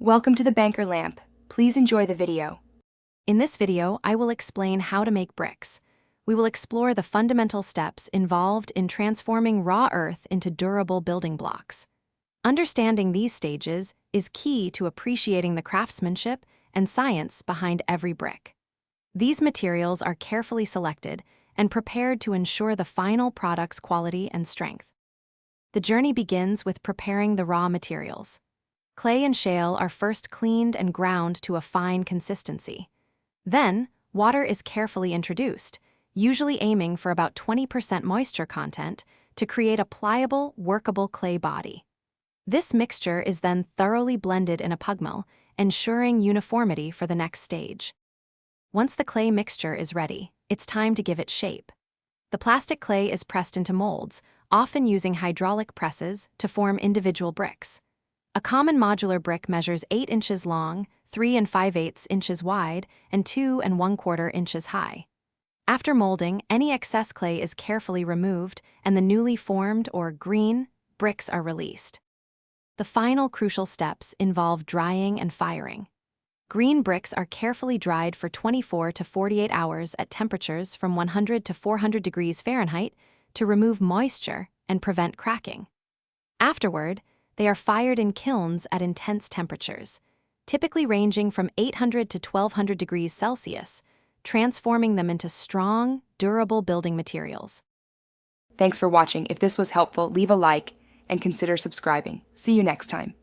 Welcome to the Banker Lamp. Please enjoy the video. In this video, I will explain how to make bricks. We will explore the fundamental steps involved in transforming raw earth into durable building blocks. Understanding these stages is key to appreciating the craftsmanship and science behind every brick. These materials are carefully selected and prepared to ensure the final product's quality and strength. The journey begins with preparing the raw materials. Clay and shale are first cleaned and ground to a fine consistency. Then, water is carefully introduced, usually aiming for about 20% moisture content to create a pliable, workable clay body. This mixture is then thoroughly blended in a pugmill, ensuring uniformity for the next stage. Once the clay mixture is ready, it's time to give it shape. The plastic clay is pressed into molds, often using hydraulic presses to form individual bricks. A common modular brick measures 8 inches long, 3 5/8 inches wide, and 2 1/4 inches high. After molding, any excess clay is carefully removed, and the newly formed, or green, bricks are released. The final crucial steps involve drying and firing. Green bricks are carefully dried for 24 to 48 hours at temperatures from 100 to 400 degrees Fahrenheit to remove moisture and prevent cracking. Afterward, they are fired in kilns at intense temperatures, typically ranging from 800 to 1200 degrees Celsius, transforming them into strong, durable building materials. Thanks for watching. If this was helpful, leave a like and consider subscribing. See you next time.